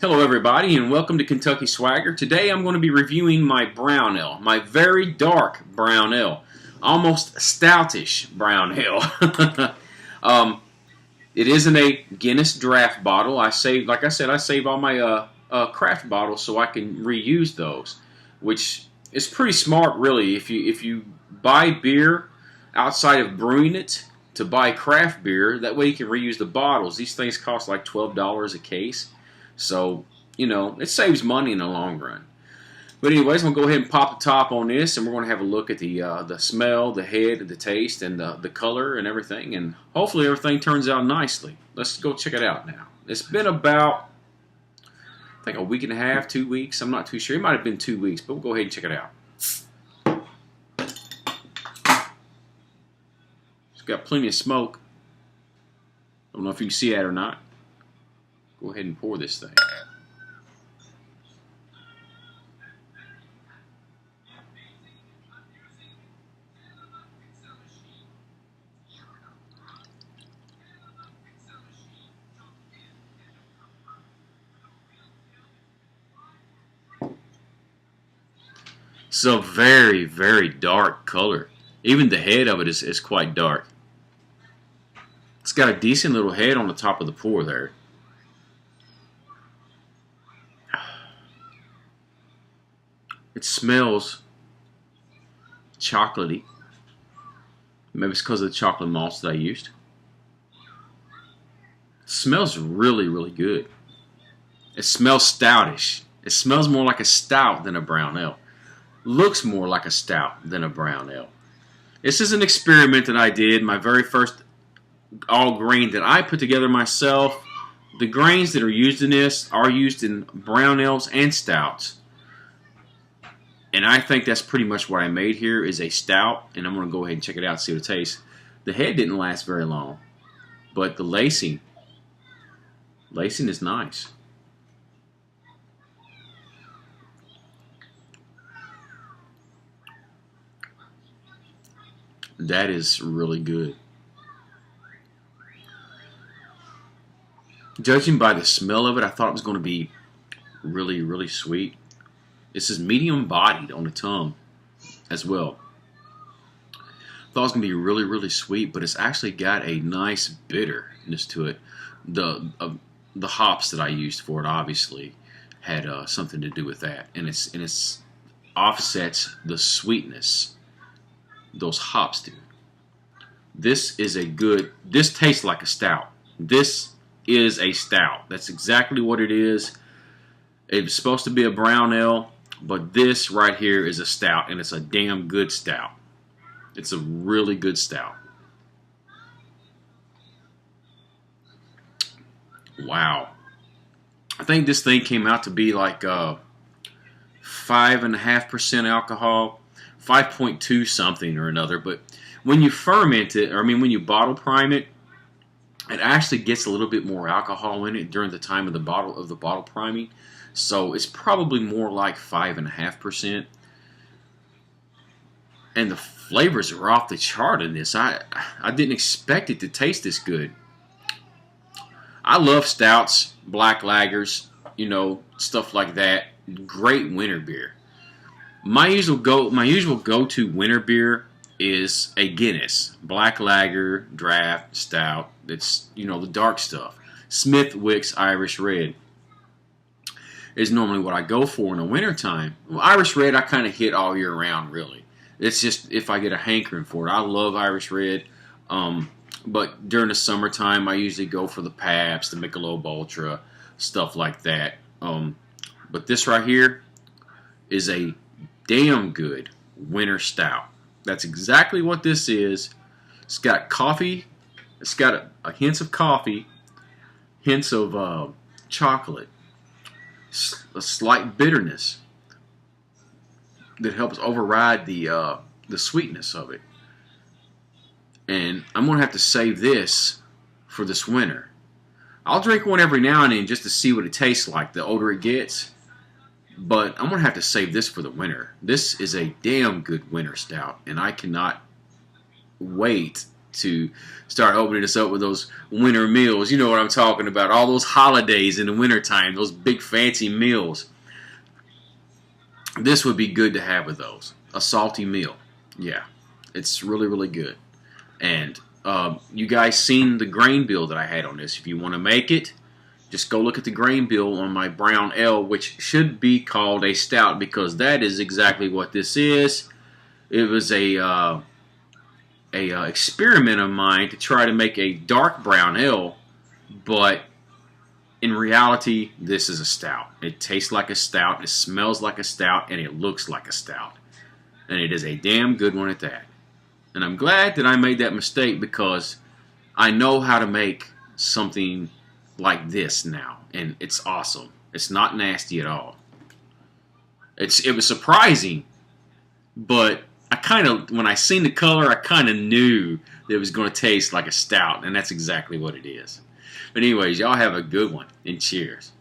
Hello everybody and welcome to Kentucky Swagger. Today I'm going to be reviewing my brown ale, my very dark brown ale, almost stoutish brown ale. It is in a Guinness draft bottle. I save all my craft bottles so I can reuse those, which is pretty smart really. If you buy beer outside of brewing it to buy craft beer, that way you can reuse the bottles. These things cost like $12 a case. So, it saves money in the long run. But anyways, I'm going to go ahead and pop the top on this, and we're going to have a look at the smell, the head, the taste, and the color and everything. And hopefully everything turns out nicely. Let's go check it out now. It's been about, I think, a week and a half, 2 weeks. I'm not too sure. It might have been 2 weeks, but we'll go ahead and check it out. It's got plenty of smoke. Don't know if you can see that or not. Go ahead and pour this thing. It's a very, very dark color. Even the head of it is quite dark. It's got a decent little head on the top of the pour there. It smells chocolatey. Maybe it's because of the chocolate malts that I used. It smells really, really good. It smells stoutish. It smells more like a stout than a brown ale. Looks more like a stout than a brown ale. This is an experiment that I did. My very first all grain that I put together myself. The grains that are used in this are used in brown ales and stouts. And I think that's pretty much what I made here is a stout. And I'm going to go ahead and check it out and see what it tastes. The head didn't last very long. But the lacing is nice. That is really good. Judging by the smell of it, I thought it was going to be really, really sweet. This is medium bodied on the tongue as well. Thought it was going to be really, really sweet, but it's actually got a nice bitterness to it. The hops that I used for it obviously had something to do with that, and it's offsets the sweetness those hops do. This tastes like a stout. This is a stout. That's exactly what it is. It's supposed to be a brown ale, but this right here is a stout, and it's a damn good stout. It's a really good stout. Wow. I think this thing came out to be like 5.5% alcohol, 5.2 something or another. But when you ferment it, when you bottle prime it, it actually gets a little bit more alcohol in it during the time of the bottle priming. So it's probably more like 5.5%. And the flavors are off the chart in this. I didn't expect it to taste this good. I love stouts, black lagers, stuff like that. Great winter beer. My usual go-to winter beer is a Guinness, black lager, draft, stout. It's the dark stuff. Smithwick's Irish Red is normally what I go for in the wintertime. Well, Irish Red I kind of hit all year round, really. It's just if I get a hankering for it. I love Irish Red, but during the summertime I usually go for the Pabst, the Michelob Ultra, stuff like that. But this right here is a damn good winter stout. That's exactly what this is. It's got coffee. It's got a hints of coffee, hints of chocolate, a slight bitterness that helps override the sweetness of it. And I'm going to have to save this for this winter. I'll drink one every now and then just to see what it tastes like the older it gets. But I'm going to have to save this for the winter. This is a damn good winter stout, and I cannot wait to start opening this up with those winter meals. You know what I'm talking about. All those holidays in the wintertime, those big fancy meals. This would be good to have with those. A salty meal. Yeah, it's really, really good. And you guys seen the grain bill that I had on this. If you want to make it, just go look at the grain bill on my brown ale, which should be called a stout, because that is exactly what this is. It was a experiment of mine to try to make a dark brown ale, but in reality, this is a stout. It tastes like a stout, it smells like a stout, and it looks like a stout. And it is a damn good one at that. And I'm glad that I made that mistake, because I know how to make something like this now, and it's awesome. It's not nasty at all. It was surprising, but I kind of, when I seen the color, I kind of knew that it was going to taste like a stout, and that's exactly what it is. But anyways, y'all have a good one, and cheers.